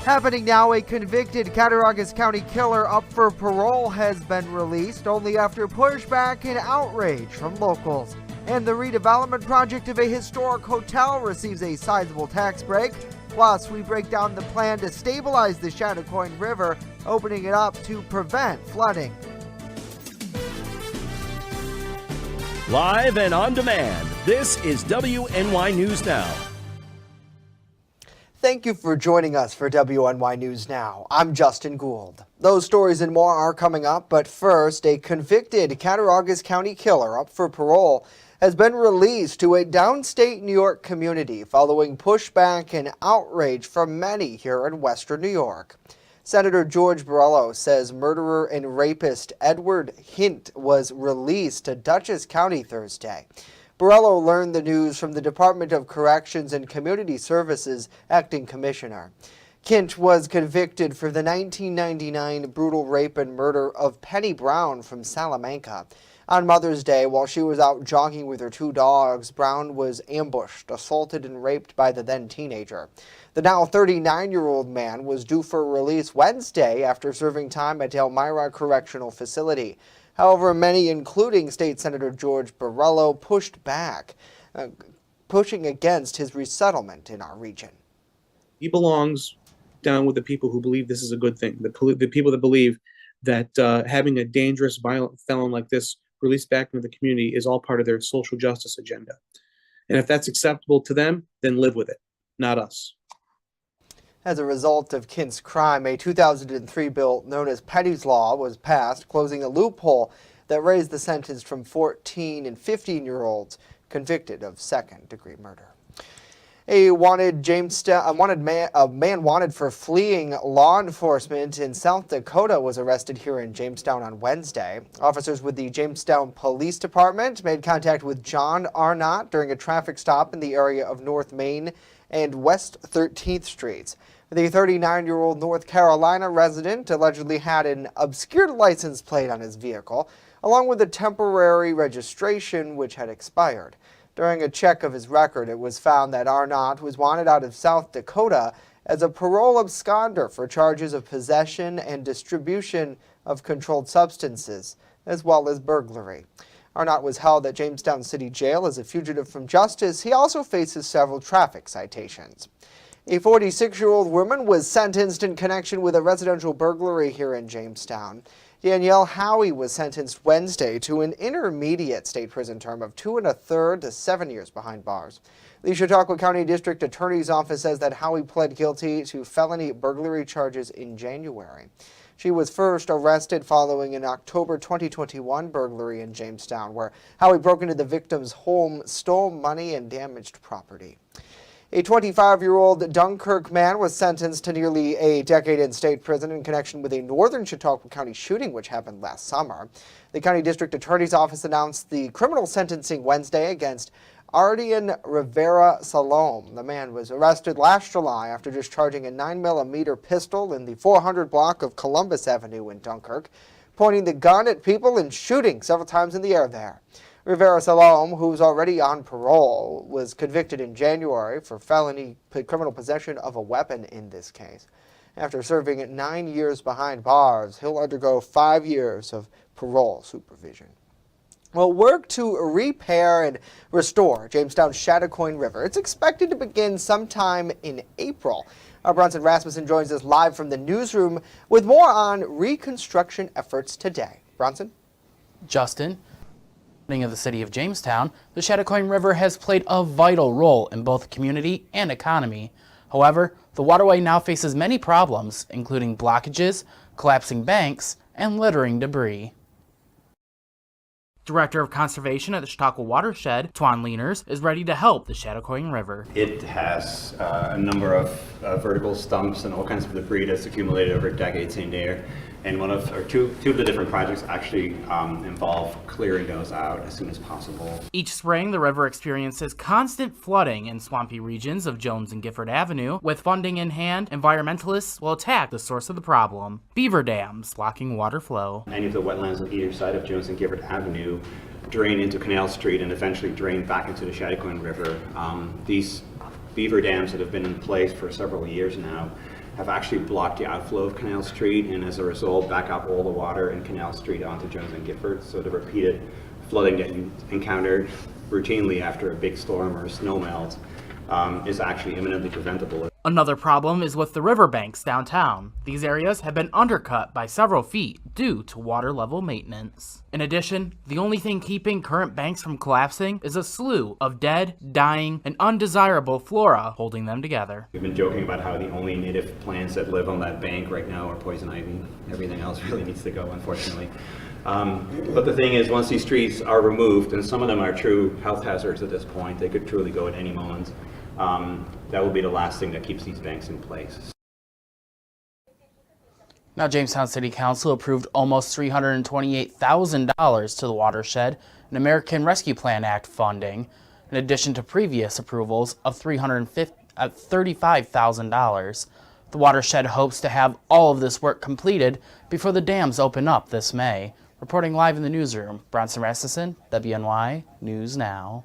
Happening now, a convicted Cattaraugus County killer up for parole has been released only after pushback and outrage from locals. And the redevelopment project of a historic hotel receives a sizable tax break. Plus, we break down the plan to stabilize the Chadakoin River, opening it up to prevent flooding. Live and on demand, this is WNY News Now. Thank you for joining us for WNY News Now. I'm Justin Gould. Those stories and more are coming up, but first, a convicted Cattaraugus County killer up for parole has been released to a downstate New York community following pushback and outrage from many here in Western New York. Senator George Paroled says murderer and rapist Edward Hint was released to Dutchess County Thursday. Paroled learned the news from the Department of Corrections and Community Services acting commissioner. Hint was convicted for the 1999 brutal rape and murder of Penny Brown from Salamanca. On Mother's Day, while she was out jogging with her two dogs, Brown was ambushed, assaulted, and raped by the then teenager. The now 39-year-old man was due for release Wednesday after serving time at Elmira Correctional Facility. However, many, including State Senator George Paroled, pushed back, pushing against his resettlement in our region. He belongs down with the people who believe this is a good thing, the people that believe that having a dangerous, violent felon like this released back into the community is all part of their social justice agenda. And if that's acceptable to them, then live with it, not us. As a result of Kint's crime, a 2003 bill known as Petty's Law was passed, closing a loophole that raised the sentence from 14 and 15-year-olds convicted of second-degree murder. A man wanted for fleeing law enforcement in South Dakota was arrested here in Jamestown on Wednesday. Officers with the Jamestown Police Department made contact with John Arnott during a traffic stop in the area of North Main and West 13th Streets. The 39-year-old North Carolina resident allegedly had an obscured license plate on his vehicle, along with a temporary registration which had expired. During a check of his record, it was found that Arnott was wanted out of South Dakota as a parole absconder for charges of possession and distribution of controlled substances, as well as burglary. Arnott was held at Jamestown City Jail as a fugitive from justice. He also faces several traffic citations. A 46-year-old woman was sentenced in connection with a residential burglary here in Jamestown. Danielle Howie was sentenced Wednesday to an intermediate state prison term of 2 1/3 to 7 years behind bars. The Chadakoin County District Attorney's Office says that Howie pled guilty to felony burglary charges in January. She was first arrested following an October 2021 burglary in Jamestown, where Howie broke into the victim's home, stole money, and damaged property. A 25-year-old Dunkirk man was sentenced to nearly a decade in state prison in connection with a northern Chautauqua County shooting which happened last summer. The County District Attorney's Office announced the criminal sentencing Wednesday against Ardian Rivera Salom. The man was arrested last July after discharging a 9mm pistol in the 400 block of Columbus Avenue in Dunkirk, pointing the gun at people and shooting several times in the air there. Rivera Salom, who's already on parole, was convicted in January for felony criminal possession of a weapon in this case. After serving 9 years behind bars, he'll undergo 5 years of parole supervision. Well, work to repair and restore Jamestown's Chadakoin River. It's expected to begin sometime in April. Our Bronson Rasmussen joins us live from the newsroom with more on reconstruction efforts today. Bronson? Justin? Of the city of Jamestown, the Chadakoin River has played a vital role in both community and economy. However, the waterway now faces many problems, including blockages, collapsing banks, and littering debris. Director of Conservation at the Chautauqua Watershed, Twan Leaners, is ready to help the Chadakoin River. It has a number of vertical stumps and all kinds of debris that's accumulated over decades in there. And two of the different projects actually involve clearing those out as soon as possible. Each spring, the river experiences constant flooding in swampy regions of Jones and Gifford Avenue. With funding in hand, environmentalists will attack the source of the problem: beaver dams blocking water flow. Any of the wetlands on either side of Jones and Gifford Avenue drain into Canal Street and eventually drain back into the Chadakoin River. These beaver dams that have been in place for several years now have actually blocked the outflow of Canal Street, and as a result back up all the water in Canal Street onto Jones and Gifford. So the repeated flooding that you encounter routinely after a big storm or a snow melt is actually imminently preventable. Another problem is with the riverbanks downtown. These areas have been undercut by several feet due to water level maintenance. In addition, the only thing keeping current banks from collapsing is a slew of dead, dying, and undesirable flora holding them together. We've been joking about how the only native plants that live on that bank right now are poison ivy. Everything else really needs to go, unfortunately. But the thing is, once these trees are removed, and some of them are true health hazards at this point, they could truly go at any moment, that will be the last thing that keeps these banks in place. Now, Jamestown City Council approved almost $328,000 to the watershed in American Rescue Plan Act funding, in addition to previous approvals of $35,000. The watershed hopes to have all of this work completed before the dams open up this May. Reporting live in the newsroom, Bronson Rasmussen, WNY News Now.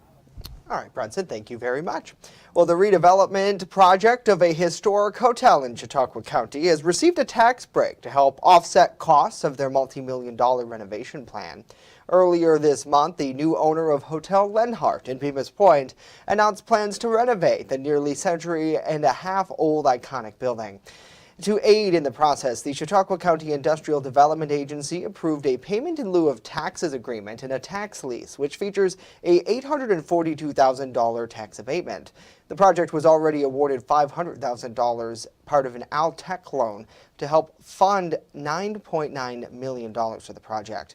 All right, Brunson, thank you very much. Well, the redevelopment project of a historic hotel in Chautauqua County has received a tax break to help offset costs of their multi-million-dollar renovation plan. Earlier this month, the new owner of Hotel Lenhart in Bemis Point announced plans to renovate the nearly century-and-a-half-old iconic building. To aid in the process, the Chautauqua County Industrial Development Agency approved a payment in lieu of taxes agreement and a tax lease, which features a $842,000 tax abatement. The project was already awarded $500,000, part of an Altech loan, to help fund $9.9 million for the project.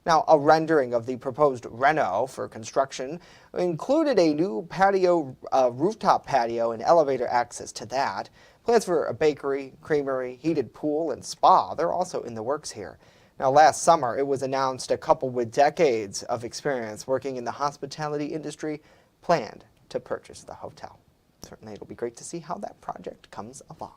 Now, a rendering of the proposed reno for construction included a new patio, rooftop patio, and elevator access to that. Plans for a bakery, creamery, heated pool, and spa, they're also in the works here. Now, last summer, it was announced a couple with decades of experience working in the hospitality industry planned to purchase the hotel. Certainly, it'll be great to see how that project comes along.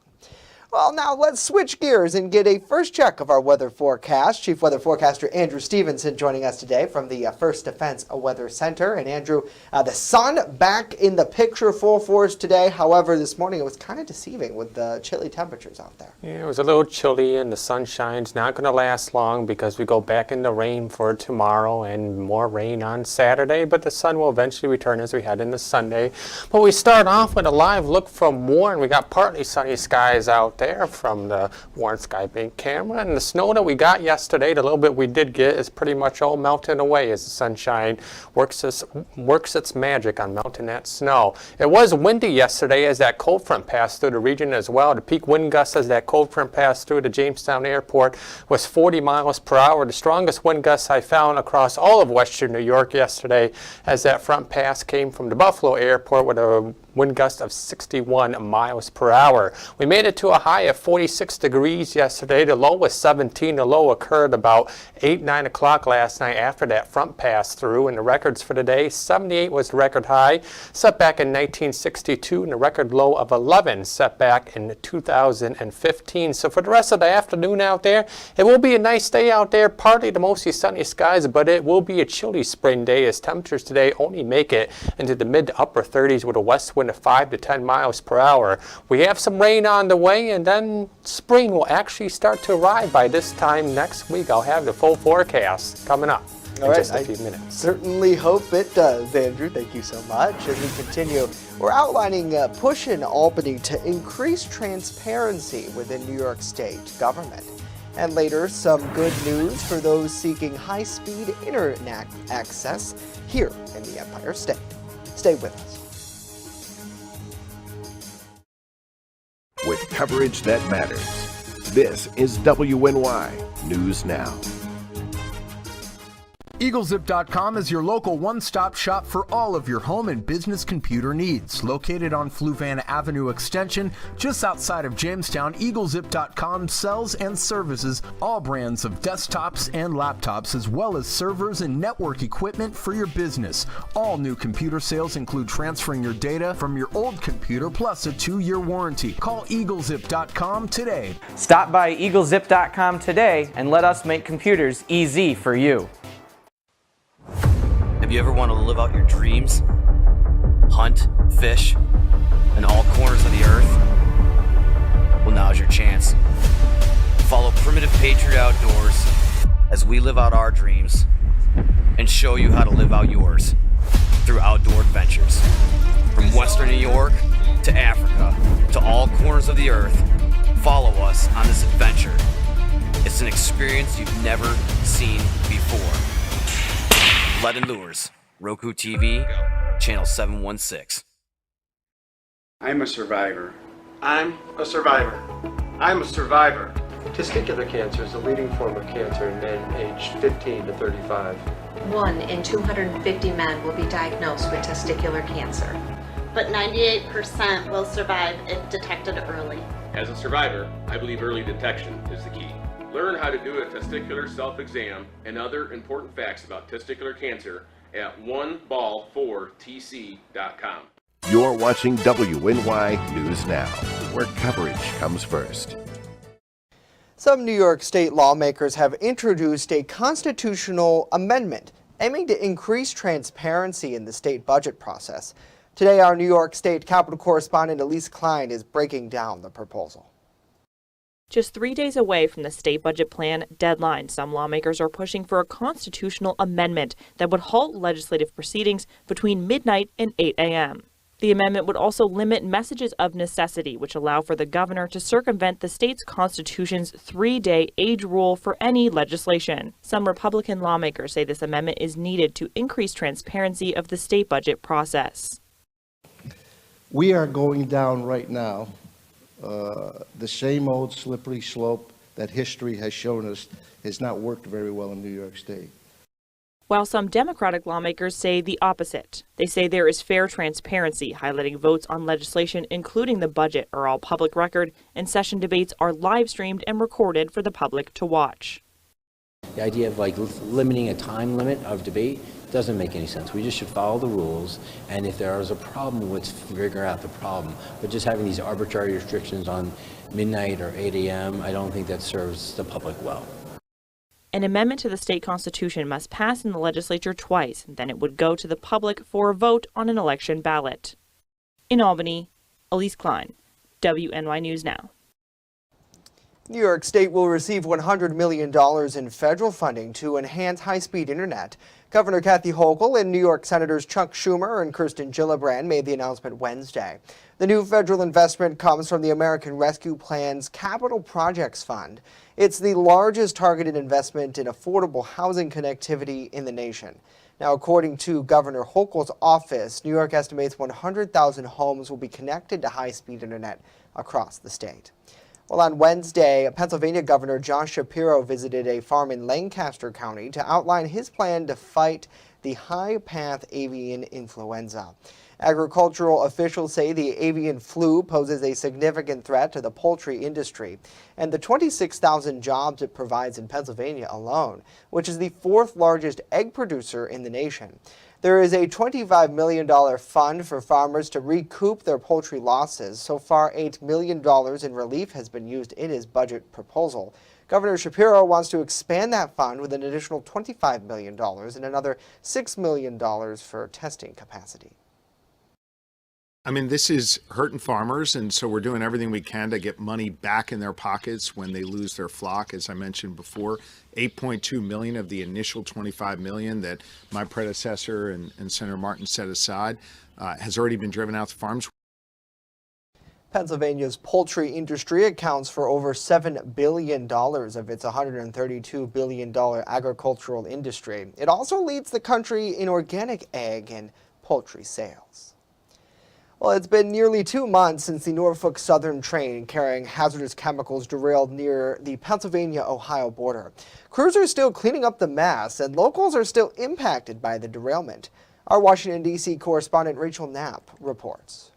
Well, now let's switch gears and get a first check of our weather forecast. Chief Weather Forecaster Andrew Stevenson joining us today from the First Defense Weather Center. And Andrew, the sun back in the picture full force today. However, this morning it was kind of deceiving with the chilly temperatures out there. Yeah, it was a little chilly and the sunshine's not going to last long because we go back into rain for tomorrow and more rain on Saturday, but the sun will eventually return as we head into Sunday. But we start off with a live look from Warren. We got partly sunny skies out there from the Warren Sky Bank camera, and the snow that we got yesterday, the little bit we did get, is pretty much all melting away as the sunshine works its magic on melting that snow. It was windy yesterday as that cold front passed through the region as well. The peak wind gust as that cold front passed through the Jamestown airport was 40 miles per hour. The strongest wind gusts I found across all of western New York yesterday as that front pass came from the Buffalo airport with a wind gust of 61 miles per hour. We made it to a high of 46 degrees yesterday. The low was 17. The low occurred about 9 o'clock last night after that front pass through. And the records for the day, 78 was the record high, set back in 1962, and the record low of 11 set back in 2015. So for the rest of the afternoon out there, it will be a nice day out there, partly to mostly sunny skies, but it will be a chilly spring day as temperatures today only make it into the mid to upper 30s with a west wind of 5 to 10 miles per hour. We have some rain on the way, and then spring will actually start to arrive by this time next week. I'll have the full forecast coming up in just a few minutes. Certainly hope it does, Andrew. Thank you so much. As we continue, we're outlining a push in Albany to increase transparency within New York State government. And later, some good news for those seeking high-speed internet access here in the Empire State. Stay with us. With coverage that matters, this is WNY News Now. EagleZip.com is your local one-stop shop for all of your home and business computer needs. Located on Fluvan Avenue Extension, just outside of Jamestown, EagleZip.com sells and services all brands of desktops and laptops, as well as servers and network equipment for your business. All new computer sales include transferring your data from your old computer, plus a 2-year warranty. Call EagleZip.com today. Stop by EagleZip.com today and let us make computers easy for you. Have you ever wanted to live out your dreams? Hunt, fish, in all corners of the earth? Well, now's your chance. Follow Primitive Patriot Outdoors as we live out our dreams and show you how to live out yours through outdoor adventures. From Western New York to Africa to all corners of the earth, follow us on this adventure. It's an experience you've never seen before. Blood and Lures, Roku TV, channel 716. I'm a survivor. I'm a survivor. I'm a survivor. Testicular cancer is the leading form of cancer in men aged 15 to 35. 1 in 250 men will be diagnosed with testicular cancer. But 98% will survive if detected early. As a survivor, I believe early detection is the key. Learn how to do a testicular self-exam and other important facts about testicular cancer at oneball4tc.com. You're watching WNY News Now, where coverage comes first. Some New York State lawmakers have introduced a constitutional amendment aiming to increase transparency in the state budget process. Today, our New York State Capitol correspondent Elise Klein is breaking down the proposal. Just 3 days away from the state budget plan deadline, some lawmakers are pushing for a constitutional amendment that would halt legislative proceedings between midnight and 8 a.m. The amendment would also limit messages of necessity, which allow for the governor to circumvent the state's constitution's 3-day age rule for any legislation. Some Republican lawmakers say this amendment is needed to increase transparency of the state budget process. We are going down right now the same old slippery slope that history has shown us has not worked very well in New York State. While some Democratic lawmakers say the opposite. They say there is fair transparency, highlighting votes on legislation, including the budget, are all public record, and session debates are live streamed and recorded for the public to watch. The idea of limiting a time limit of debate doesn't make any sense. We just should follow the rules, and if there is a problem, let's figure out the problem. But just having these arbitrary restrictions on midnight or 8 a.m., I don't think that serves the public well. An amendment to the state constitution must pass in the legislature twice, then it would go to the public for a vote on an election ballot. In Albany, Elise Klein, WNY News Now. New York State will receive $100 million in federal funding to enhance high-speed internet. Governor Kathy Hochul and New York Senators Chuck Schumer and Kirsten Gillibrand made the announcement Wednesday. The new federal investment comes from the American Rescue Plan's Capital Projects Fund. It's the largest targeted investment in affordable housing connectivity in the nation. Now, according to Governor Hochul's office, New York estimates 100,000 homes will be connected to high-speed internet across the state. Well, on Wednesday, Pennsylvania Governor Josh Shapiro visited a farm in Lancaster County to outline his plan to fight the high-path avian influenza. Agricultural officials say the avian flu poses a significant threat to the poultry industry and the 26,000 jobs it provides in Pennsylvania alone, which is the fourth largest egg producer in the nation. There is a $25 million fund for farmers to recoup their poultry losses. So far, $8 million in relief has been used in his budget proposal. Governor Shapiro wants to expand that fund with an additional $25 million and another $6 million for testing capacity. I mean, this is hurting farmers, and so we're doing everything we can to get money back in their pockets when they lose their flock. As I mentioned before, $8.2 million of the initial $25 million that my predecessor and Senator Martin set aside has already been driven out to farms. Pennsylvania's poultry industry accounts for over $7 billion of its $132 billion agricultural industry. It also leads the country in organic egg and poultry sales. Well, it's been nearly 2 months since the Norfolk Southern train carrying hazardous chemicals derailed near the Pennsylvania-Ohio border. Crews are still cleaning up the mess, and locals are still impacted by the derailment. Our Washington, D.C. correspondent Rachel Knapp reports.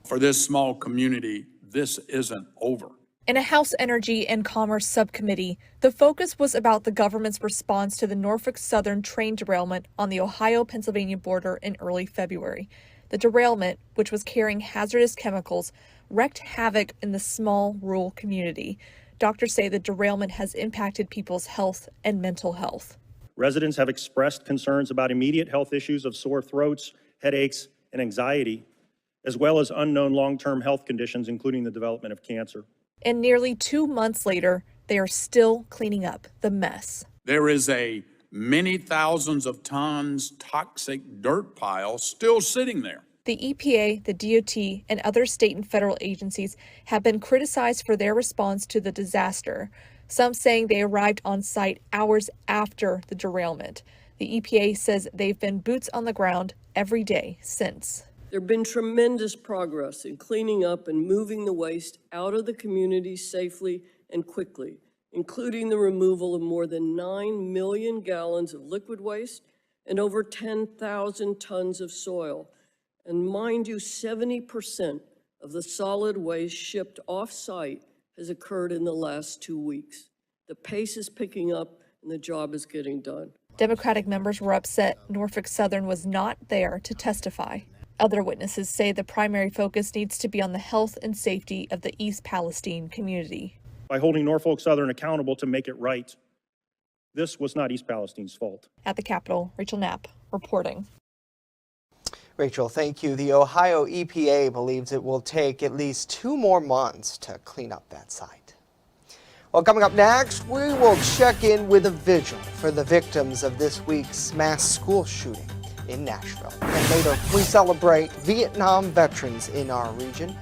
For this small community, this isn't over. In a House Energy and Commerce subcommittee, the focus was about the government's response to the Norfolk Southern train derailment on the Ohio-Pennsylvania border in early February. The derailment, which was carrying hazardous chemicals, wreaked havoc in the small rural community. Doctors say the derailment has impacted people's health and mental health. Residents have expressed concerns about immediate health issues of sore throats, headaches, and anxiety, as well as unknown long-term health conditions, including the development of cancer. And nearly 2 months later, they are still cleaning up the mess. There is a many thousands of tons toxic dirt pile still sitting there. The EPA, the DOT, and other state and federal agencies have been criticized for their response to the disaster, some saying they arrived on site hours after the derailment. The EPA says they've been boots on the ground every day since. There have been tremendous progress in cleaning up and moving the waste out of the community safely and quickly, including the removal of more than 9 million gallons of liquid waste and over 10,000 tons of soil. And mind you, 70% of the solid waste shipped off-site has occurred in the last 2 weeks. The pace is picking up and the job is getting done. Democratic members were upset Norfolk Southern was not there to testify. Other witnesses say the primary focus needs to be on the health and safety of the East Palestine community. By holding Norfolk Southern accountable to make it right, this was not East Palestine's fault. At the Capitol, Rachel Knapp reporting. Rachel, thank you. The Ohio EPA believes it will take at least 2 more months to clean up that site. Well, coming up next, we will check in with a vigil for the victims of this week's mass school shooting in Nashville. And later, we celebrate Vietnam veterans in our region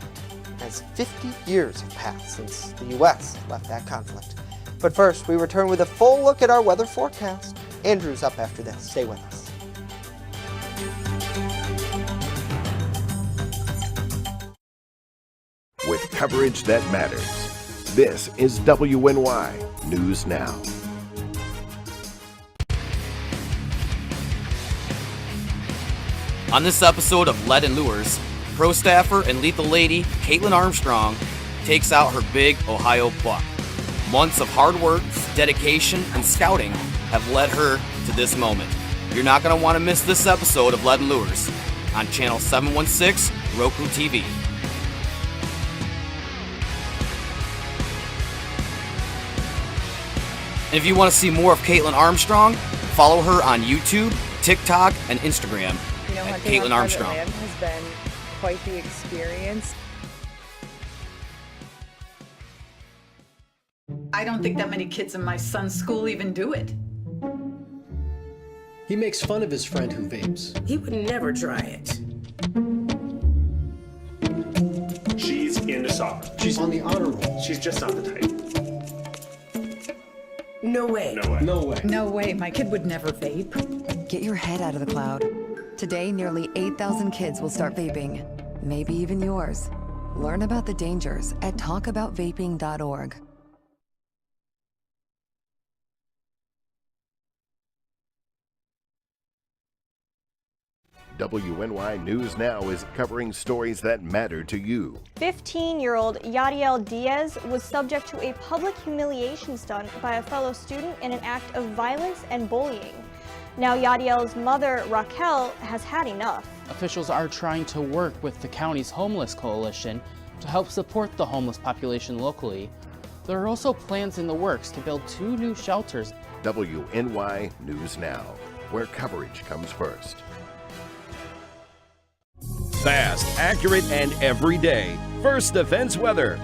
as 50 years have passed since the U.S. left that conflict. But first, we return with a full look at our weather forecast. Andrew's up after this. Stay with us. With coverage that matters, this is WNY News Now. On this episode of Lead and Lures, pro staffer and lethal lady Caitlin Armstrong takes out her big Ohio buck. Months of hard work, dedication, and scouting have led her to this moment. You're not going to want to miss this episode of Lead and Lures on Channel 716 Roku TV. And if you want to see more of Caitlin Armstrong, follow her on YouTube, TikTok, and Instagram. At Caitlin Armstrong. Land has been quite the experience. I don't think that many kids in my son's school even do it. He makes fun of his friend who vapes. He would never try it. She's into soccer. She's on the honor roll. She's just not the type. No way. No way. No way. No way, my kid would never vape. Get your head out of the cloud. Today, nearly 8,000 kids will start vaping, maybe even yours. Learn about the dangers at talkaboutvaping.org. WNY News Now is covering stories that matter to you. 15-year-old Yadiel Diaz was subject to a public humiliation stunt by a fellow student in an act of violence and bullying. Now Yadiel's mother, Raquel, has had enough. Officials are trying to work with the county's homeless coalition to help support the homeless population locally. There are also plans in the works to build 2 new shelters. WNY News Now, where coverage comes first. Fast, accurate, and everyday. First Defense Weather.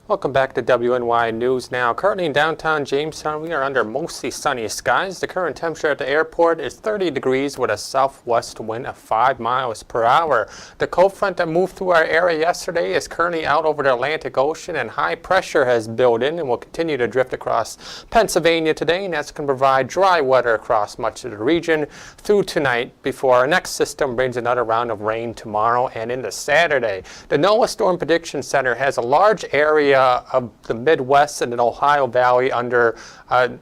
Welcome back to WNY News Now. Currently in downtown Jamestown, we are under mostly sunny skies. The current temperature at the airport is 30 degrees with a southwest wind of 5 miles per hour. The cold front that moved through our area yesterday is currently out over the Atlantic Ocean, and high pressure has built in and will continue to drift across Pennsylvania today, and that's going to provide dry weather across much of the region through tonight before our next system brings another round of rain tomorrow and into Saturday. The NOAA Storm Prediction Center has a large area of the Midwest and the Ohio Valley under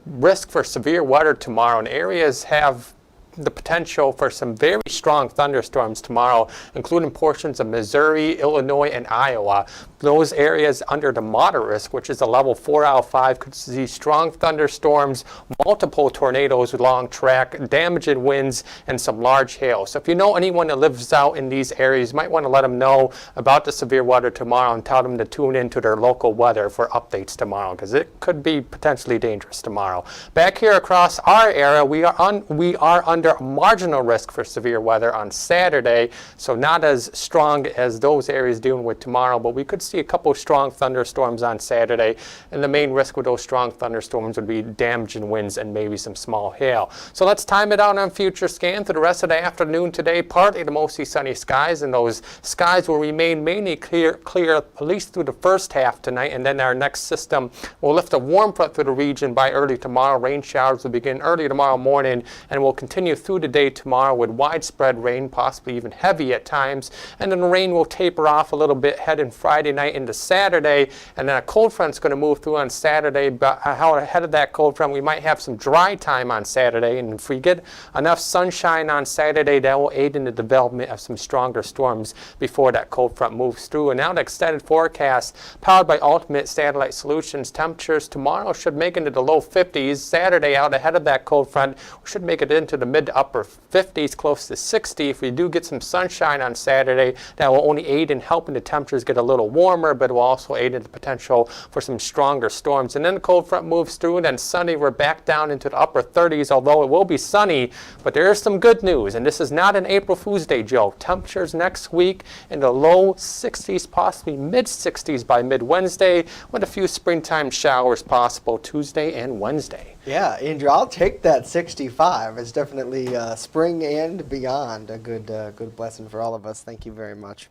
risk for severe weather tomorrow, and areas have the potential for some very strong thunderstorms tomorrow, including portions of Missouri, Illinois, and Iowa. Those areas under the moderate risk, which is a level 4 out of 5, could see strong thunderstorms, multiple tornadoes with long track, damaging winds, and some large hail. So if you know anyone that lives out in these areas, you might want to let them know about the severe weather tomorrow and tell them to tune into their local weather for updates tomorrow, because it could be potentially dangerous tomorrow. Back here across our area, we are under under a marginal risk for severe weather on Saturday, so not as strong as those areas dealing with tomorrow, but we could see a couple strong thunderstorms on Saturday, and the main risk with those strong thunderstorms would be damaging winds and maybe some small hail. So let's time it out on future scan through the rest of the afternoon today. Partly to mostly sunny skies, and those skies will remain mainly clear at least through the first half tonight, and then our next system will lift a warm front through the region by early tomorrow. Rain showers will begin early tomorrow morning and will continue through the day tomorrow with widespread rain, possibly even heavy at times, and then the rain will taper off a little bit heading Friday night into Saturday, and then a cold front's going to move through on Saturday, but ahead of that cold front we might have some dry time on Saturday, and if we get enough sunshine on Saturday, that will aid in the development of some stronger storms before that cold front moves through. And now the extended forecast powered by Ultimate Satellite Solutions. Temperatures tomorrow should make into the low 50s. Saturday, out ahead of that cold front, we should make it into the mid to upper 50s, close to 60. If we do get some sunshine on Saturday, that will only aid in helping the temperatures get a little warmer, but it will also aid in the potential for some stronger storms. And then the cold front moves through, and then Sunday we're back down into the upper 30s, although it will be sunny. But there is some good news, and this is not an April Fool's Day joke. Temperatures next week in the low 60s, possibly mid 60s by mid-Wednesday, with a few springtime showers possible Tuesday and Wednesday. Yeah, Andrew, I'll take that 65. It's definitely spring and beyond. A good blessing for all of us. Thank you very much.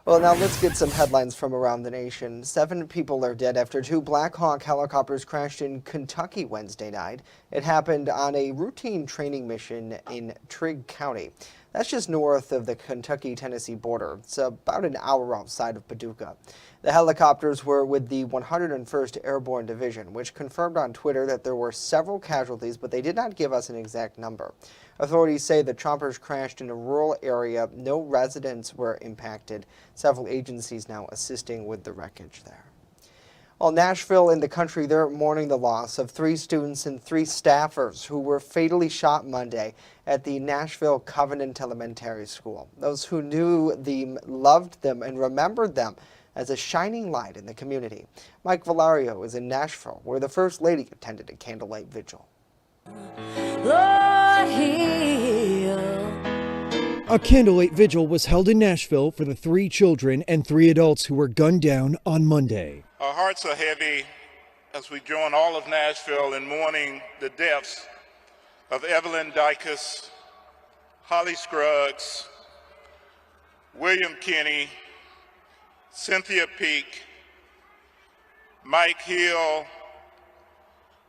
Well, now let's get some headlines from around the nation. 7 people are dead after 2 Black Hawk helicopters crashed in Kentucky Wednesday night. It happened on a routine training mission in Trigg County. That's just north of the Kentucky-Tennessee border. It's about an hour outside of Paducah. The helicopters were with the 101st Airborne Division, which confirmed on Twitter that there were several casualties, but they did not give us an exact number. Authorities say the choppers crashed in a rural area. No residents were impacted. Several agencies now assisting with the wreckage there. Well, Nashville and the country, they're mourning the loss of 3 students and 3 staffers who were fatally shot Monday at the Nashville Covenant Elementary School. Those who knew them loved them and remembered them as a shining light in the community. Mike Valerio is in Nashville, where the First Lady attended a candlelight vigil. A candlelight vigil was held in Nashville for the 3 children and 3 adults who were gunned down on Monday. Our hearts are heavy as we join all of Nashville in mourning the deaths of Evelyn Dykes, Holly Scruggs, William Kinney, Cynthia Peak, Mike Hill,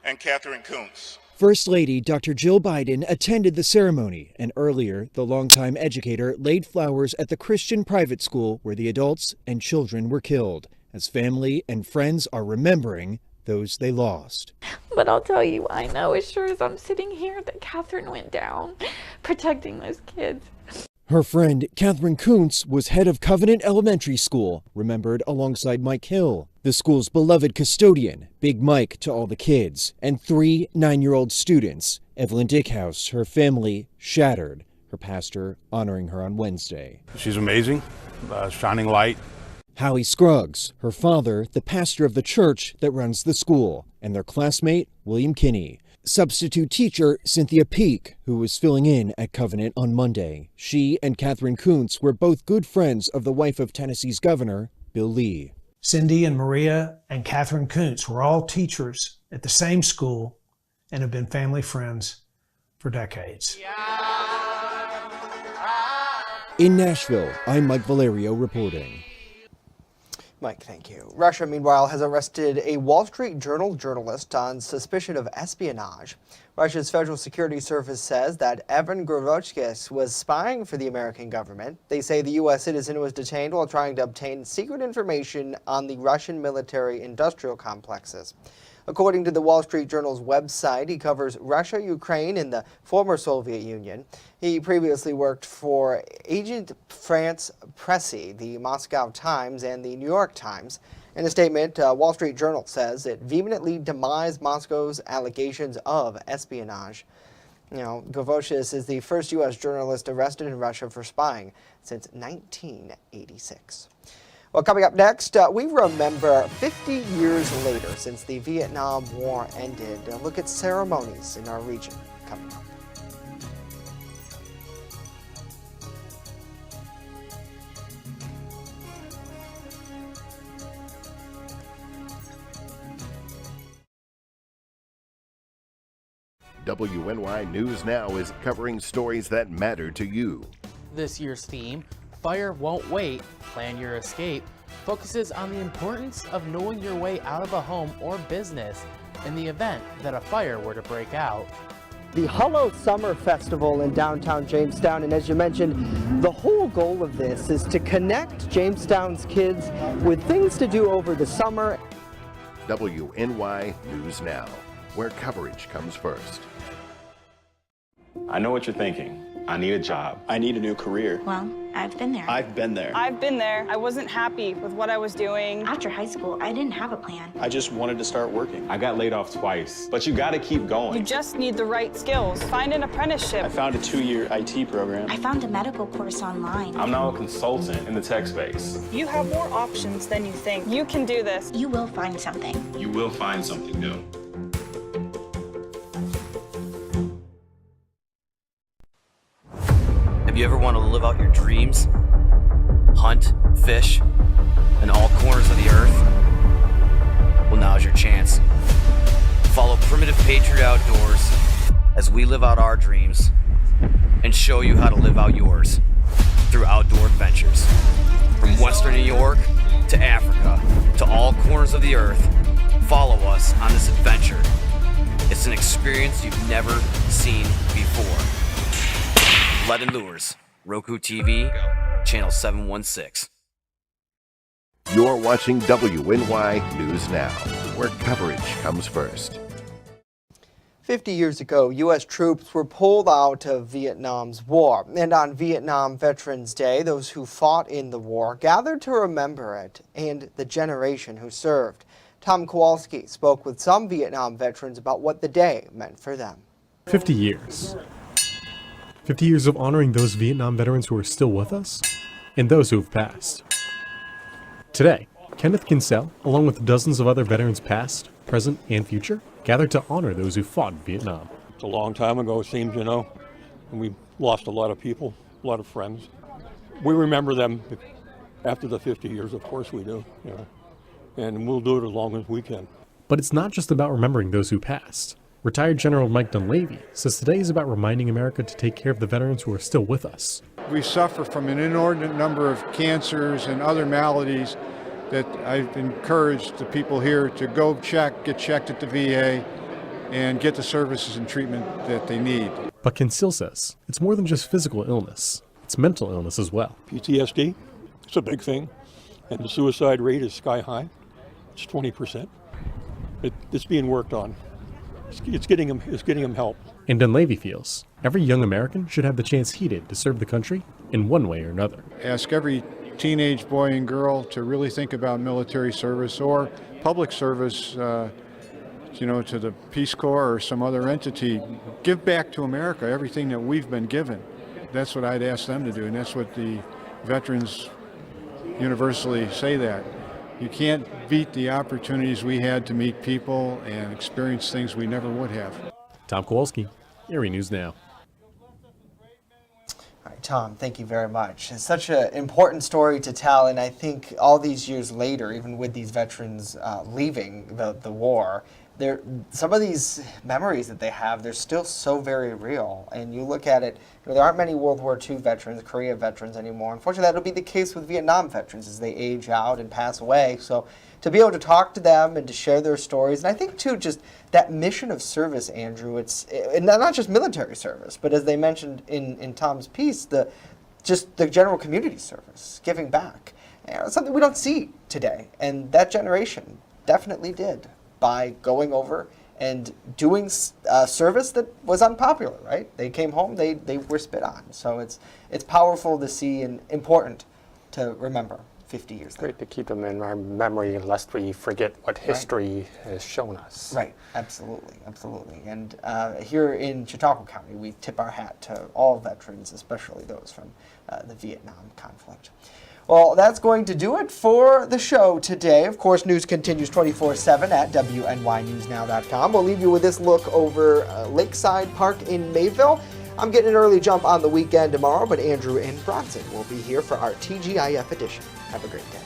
and Catherine Kuntz. First Lady Dr. Jill Biden attended the ceremony, and earlier, the longtime educator laid flowers at the Christian private school where the adults and children were killed, as family and friends are remembering those they lost. But I'll tell you, I know as sure as I'm sitting here that Catherine went down protecting those kids. Her friend, Catherine Kuntz, was head of Covenant Elementary School, remembered alongside Mike Hill, the school's beloved custodian, Big Mike to all the kids, and 3 9-year-old students. Evelyn Dickhouse, her family shattered, her pastor honoring her on Wednesday. She's amazing, shining light. Howie Scruggs, her father, the pastor of the church that runs the school, and their classmate, William Kinney. Substitute teacher Cynthia Peak, who was filling in at Covenant on Monday. She and Catherine Kuntz were both good friends of the wife of Tennessee's governor, Bill Lee. Cindy and Maria and Catherine Kuntz were all teachers at the same school and have been family friends for decades. In Nashville, I'm Mike Valerio reporting. Mike, thank you. Russia, meanwhile, has arrested a Wall Street Journal journalist on suspicion of espionage. Russia's Federal Security Service says that Evan Gurevich was spying for the American government. They say the U.S. citizen was detained while trying to obtain secret information on the Russian military-industrial complexes. According to the Wall Street Journal's website, he covers Russia, Ukraine, and the former Soviet Union. He previously worked for Agent France Presse, the Moscow Times, and the New York Times. In a statement, Wall Street Journal says it vehemently denies Moscow's allegations of espionage. Gurevich is the first U.S. journalist arrested in Russia for spying since 1986. Well, coming up next, we remember 50 years later since the Vietnam War ended. A look at ceremonies in our region coming up. WNY News Now is covering stories that matter to you. This year's theme, Fire Won't Wait, Plan Your Escape, focuses on the importance of knowing your way out of a home or business in the event that a fire were to break out. The Hullo Summer Festival in downtown Jamestown, and as you mentioned, the whole goal of this is to connect Jamestown's kids with things to do over the summer. WNY News Now, where coverage comes first. I know what you're thinking. I need a job. I need a new career. Well, I've been there. I've been there. I've been there. I wasn't happy with what I was doing. After high school, I didn't have a plan. I just wanted to start working. I got laid off twice, but you got to keep going. You just need the right skills. Find an apprenticeship. I found a 2-year IT program. I found a medical course online. I'm now a consultant in the tech space. You have more options than you think. You can do this. You will find something. You will find something new. Have you ever wanted to live out your dreams? Hunt, fish, in all corners of the earth? Well, now's your chance. Follow Primitive Patriot Outdoors as we live out our dreams and show you how to live out yours through outdoor adventures. From Western New York to Africa to all corners of the earth, follow us on this adventure. It's an experience you've never seen before. Lead and Lures, Roku TV, Channel 716. You're watching WNY News Now, where coverage comes first. 50 years ago, U.S. troops were pulled out of Vietnam's war. And on Vietnam Veterans Day, those who fought in the war gathered to remember it and the generation who served. Tom Kowalski spoke with some Vietnam veterans about what the day meant for them. 50 years. 50 years of honoring those Vietnam veterans who are still with us and those who have passed. Today, Kenneth Kinsell, along with dozens of other veterans past, present, and future, gathered to honor those who fought in Vietnam. It's a long time ago, it seems, and we lost a lot of people, a lot of friends. We remember them after the 50 years, of course we do, and we'll do it as long as we can. But it's not just about remembering those who passed. Retired General Mike Dunleavy says today is about reminding America to take care of the veterans who are still with us. We suffer from an inordinate number of cancers and other maladies that I've encouraged the people here to go get checked at the VA and get the services and treatment that they need. But Kinsell says it's more than just physical illness, it's mental illness as well. PTSD, it's a big thing, and the suicide rate is sky high. It's 20%. It's being worked on. It's getting them help. And Dunleavy feels every young American should have the chance he did to serve the country in one way or another. Ask every teenage boy and girl to really think about military service or public service, to the Peace Corps or some other entity. Give back to America everything that we've been given. That's what I'd ask them to do, and that's what the veterans universally say that. You can't beat the opportunities we had to meet people and experience things we never would have. Tom Kowalski, Erie News Now. All right, Tom, thank you very much. It's such an important story to tell, and I think all these years later, even with these veterans leaving the war, some of these memories that they have, they're still so very real. And you look at it, there aren't many World War II veterans, Korea veterans anymore. Unfortunately, that'll be the case with Vietnam veterans as they age out and pass away. So to be able to talk to them and to share their stories, and I think too, just that mission of service, Andrew, it's not just military service, but as they mentioned in Tom's piece, just the general community service, giving back. It's something we don't see today, and that generation definitely did, by going over and doing service that was unpopular, right? They came home, they were spit on. So it's powerful to see and important to remember 50 years later. Great to keep them in our memory lest we forget what history has shown us. Right, absolutely, absolutely. And here in Chautauqua County, we tip our hat to all veterans, especially those from the Vietnam conflict. Well, that's going to do it for the show today. Of course, news continues 24/7 at WNYNewsNow.com. We'll leave you with this look over Lakeside Park in Mayville. I'm getting an early jump on the weekend tomorrow, but Andrew and Bronson will be here for our TGIF edition. Have a great day.